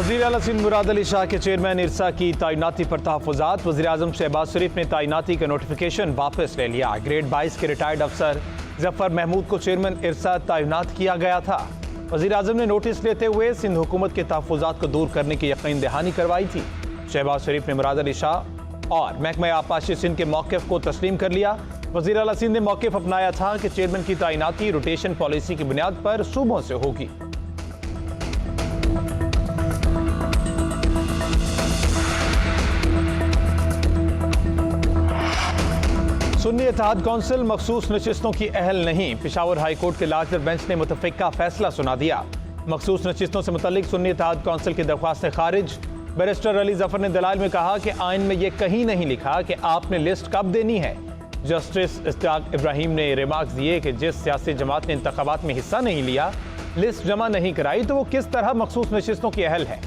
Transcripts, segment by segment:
वज़ीर आला सिंध मुराद अली शाह के चेयरमैन इरसा की तैनाती पर तहफ़्फ़ुज़ात। वज़ीर-ए-आज़म शहबाज शरीफ ने तैनाती का नोटिफिकेशन वापस ले लिया। ग्रेड 22 के रिटायर्ड अफसर जफ़र महमूद को चेयरमैन इरसा तैनात किया गया था। वज़ीर-ए-आज़म ने नोटिस लेते हुए सिंध हुकूमत के तहफ़्फ़ुज़ात को दूर करने की यकीन दहानी करवाई थी। शहबाज शरीफ ने मुराद अली शाह और महकमा आबपाशी सिंध के मौक़िफ़ को तस्लीम कर लिया। वज़ीर आला सिंध ने मौक़िफ़ अपनाया था कि चेयरमैन की तैनाती रोटेशन पॉलिसी की बुनियाद पर सूबों से होगी। सुन्नी इत्तेहाद कौंसिल मखसूस नशिस्तों की अहल नहीं। पेशावर हाई कोर्ट के लार्जर बेंच ने मुतफ़िक़ा फैसला सुना दिया। मखसूस नशिस्तों से मुतल्लिक सुन्नी इत्तेहाद कौंसिल की दरख्वास्त खारिज। बैरिस्टर अली जफर ने दलाइल में कहा कि आइन में यह कहीं नहीं लिखा कि आपने लिस्ट कब देनी है। जस्टिस इश्तियाक इब्राहिम ने रिमार्क्स दिए कि जिस सियासी जमात ने इंतखाबात में हिस्सा नहीं लिया, लिस्ट जमा नहीं कराई, तो वो किस तरह मखसूस नशिस्तों की अहल है।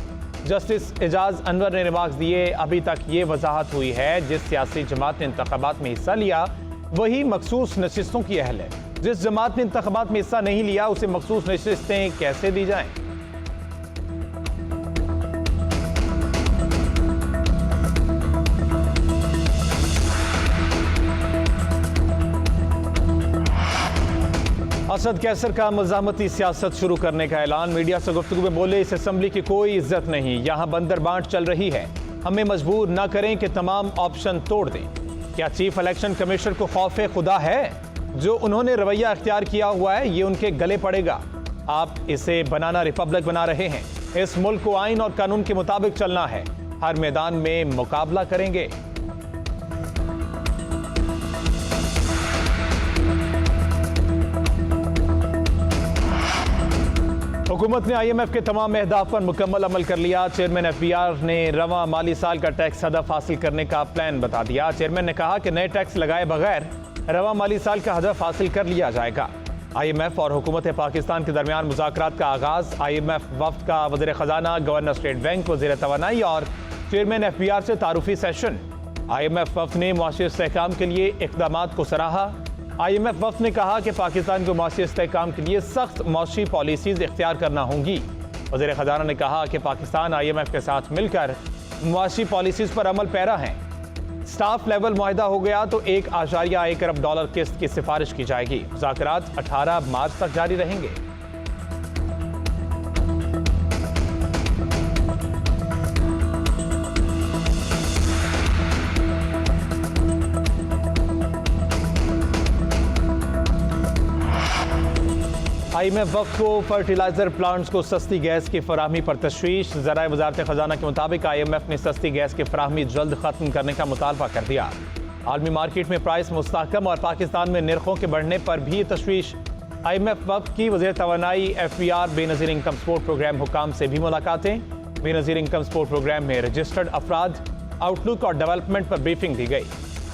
जस्टिस एजाज अनवर ने रिमार्क्स दिए, अभी तक ये वजाहत हुई है जिस सियासी जमात ने इंतखाबात में हिस्सा लिया वही मखसूस नशिस्तों की अहल है। जिस जमात ने इंतखाबात में हिस्सा नहीं लिया उसे मखसूस नशिस्तें कैसे दी जाएं। असद कैसर का मज़ामती सियासत शुरू करने का ऐलान। मीडिया से गुफ्तगू में बोले, इस असम्बली की कोई इज्जत नहीं, यहाँ बंदर बांट चल रही है, हमें मजबूर न करें कि तमाम ऑप्शन तोड़ दें। क्या चीफ इलेक्शन कमिश्नर को खौफ खुदा है? जो उन्होंने रवैया अख्तियार किया हुआ है ये उनके गले पड़ेगा। आप इसे बनाना रिपब्लिक बना रहे हैं। इस मुल्क को आइन और कानून के मुताबिक चलना है, हर मैदान में मुकाबला करेंगे। हुकूमत ने IMF के तमाम अहदाफ पर मुकम्मल अमल कर लिया। चेयरमैन FBR ने रवां माली साल का टैक्स हदफ हासिल करने का प्लान बता दिया। चेयरमैन ने कहा कि नए टैक्स लगाए बगैर रवां माली साल का हदफ हासिल कर लिया जाएगा। IMF और हुकूमत पाकिस्तान के दरमियान मुज़ाकरात का आगाज़। IMF वफ़द का वज़ीर ख़जाना, गवर्नर स्टेट बैंक, वज़ीर तवानाई और चेयरमैन FBR से तारुफी सेशन। IMF वफ़द ने मुआशी इस्तेहकाम के लिए इक़दामात को सराहा। IMF वफ़द ने कहा कि पाकिस्तान को मुआशी इस्तेहकाम के लिए सख्त मुआशी पॉलिसीज़ इख्तियार करना होंगी। वज़ीर ख़जाना ने कहा कि पाकिस्तान IMF के साथ मिलकर मुआशी पॉलिसीज़ पर अमल पैरा हैं। स्टाफ लेवल मुआहिदा हो गया तो $1.1 अरब किस्त की सिफारिश की जाएगी। मुज़ाकरात 18 मार्च तक जारी रहेंगे। IMF वफ़द को फर्टिलाइजर प्लांट्स को सस्ती गैस की फराहमी पर तशवीश। ज़राए वज़ारत ख़जाना के मुताबिक IMF ने सस्ती गैस की फराहमी जल्द ख़त्म करने का मुतालबा कर दिया। आलमी मार्केट में प्राइस मुस्तहकम और पाकिस्तान में निर्खों के बढ़ने पर भी तशवीश। IMF वफ़द की वज़ीर तवानाई FBR Benazir Income Support Programme हुकाम से भी मुलाकातें। बेनज़ीर इनकम सपोर्ट प्रोग्राम में रजिस्टर्ड अफराद, आउटलुक और डेवलपमेंट पर ब्रीफिंग दी गई।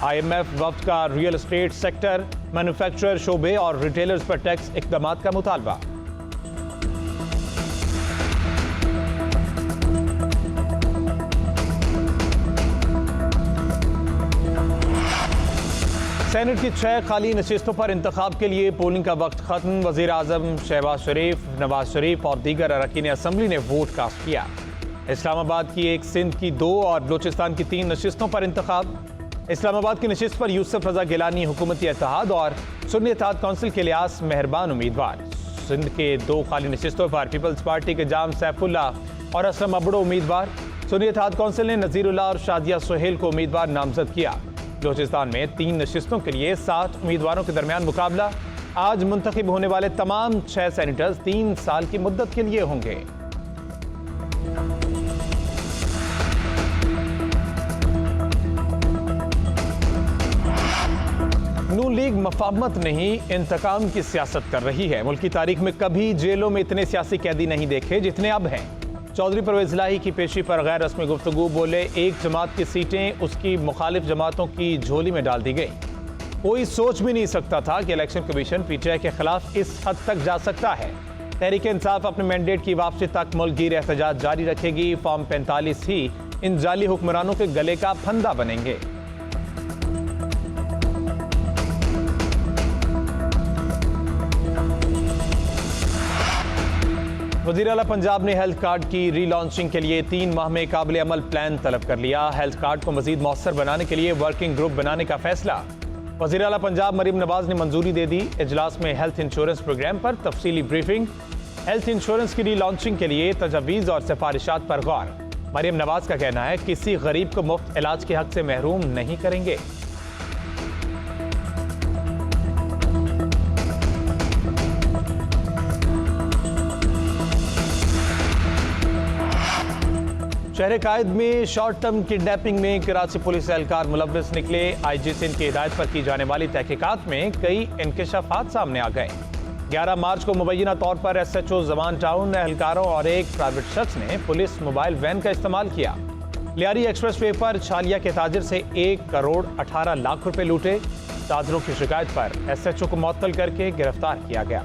IMF वफ़द का रियल एस्टेट सेक्टर, मैन्युफैक्चरर शोबे और रिटेलर्स पर टैक्स इक़दामात का मुतालबा। सेनेट की 6 खाली नशिस्तों पर इंतखाब के लिए पोलिंग का वक्त खत्म। वज़ीर आज़म शहबाज शरीफ, नवाज शरीफ और दीगर अरकान असम्बली ने वोट कास्ट किया। इस्लामाबाद की 1, सिंध की 2 और बलूचिस्तान की 3 नशिस्तों पर इंतखाब। इस्लामाबाद की नशिस्त पर यूसुफ रजा गिलानी हुकूमती इत्तेहाद और सुन्नी इत्तेहाद कौंसिल के लिहाज मेहरबान उम्मीदवार। सिंध के 2 खाली नशिस्तों पर पीपल्स पार्टी के जाम सैफुल्ला और असलम अबड़ो उम्मीदवार। सुन्नी इत्तेहाद कौंसिल ने नज़ीरुल्लाह और शादिया सुहेल को उम्मीदवार नामजद किया। बलूचिस्तान में 3 नशिस्तों के लिए 7 उम्मीदवारों के दरमियान मुकाबला। आज मुंतखब होने वाले तमाम 6 सेनेटर्स 3 साल की मुद्दत के लिए होंगे। नून लीग मफाहमत नहीं, इंतकाम की सियासत कर रही है। मुल्क की तारीख में कभी जेलों में इतने सियासी कैदी नहीं देखे जितने अब हैं। चौधरी परवेज़ इलाही की पेशी पर गैर रस्मी गुफ्तगू। बोले, एक जमात की सीटें उसकी मुखालिफ जमातों की झोली में डाल दी गई। कोई सोच भी नहीं सकता था कि इलेक्शन कमीशन PTI के खिलाफ इस हद तक जा सकता है। तहरीक इंसाफ अपने मैंडेट की वापसी तक मुल्कगीर एहतजाज जारी रखेगी। फॉर्म 45 ही इन जाली हुक्मरानों के गले का फंदा बनेंगे। वज़ीर आला पंजाब ने हेल्थ कार्ड की रीलॉन्चिंग के लिए 3 माह में काबिल अमल प्लान तलब कर लिया। हेल्थ कार्ड को मजीद मौसर बनाने के लिए वर्किंग ग्रुप बनाने का फैसला। वज़ीर आला पंजाब मरीम नवाज ने मंजूरी दे दी। इजलास में हेल्थ इंश्योरेंस प्रोग्राम पर तफसीली ब्रीफिंग। हेल्थ इंश्योरेंस की रीलॉन्चिंग के लिए तजवीज़ और सिफारिशात पर गौर। मरीम नवाज का कहना है किसी गरीब को मुफ्त इलाज के हक से महरूम नहीं करेंगे। शहर कायद में शॉर्ट टर्म किडनैपिंग में कराची पुलिस एहलकार मुलव्वस निकले। IG सिंध की हिदायत पर की जाने वाली तहकीकात में कई इंकशाफात सामने आ गए। 11 मार्च को मुबैना तौर पर SHO जमान टाउन एहलकारों और एक प्राइवेट शख्स ने पुलिस मोबाइल वैन का इस्तेमाल किया। लियारी एक्सप्रेस वे पर छालिया के ताजिर से 1 करोड़ 18 लाख रुपए लूटे। ताजरों की शिकायत पर SHO को मुअत्तल करके गिरफ्तार किया गया।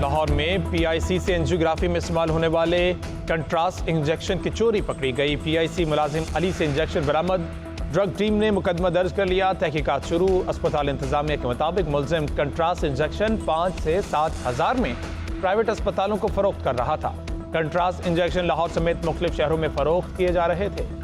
लाहौर में PIC से एंजियोग्राफी में इस्तेमाल होने वाले कंट्रास्ट इंजेक्शन की चोरी पकड़ी गई। PIC मुलाजिम अली से इंजेक्शन बरामद। ड्रग टीम ने मुकदमा दर्ज कर लिया। तहकीकात शुरू। अस्पताल इंतजामिया के मुताबिक मुलजिम कंट्रास्ट इंजेक्शन 5 से 7 हज़ार में प्राइवेट अस्पतालों को फरोख्त कर रहा था। कंट्रास्ट इंजेक्शन लाहौर समेत मुख्तलिफ शहरों में फरोख्त किए जा रहे थे।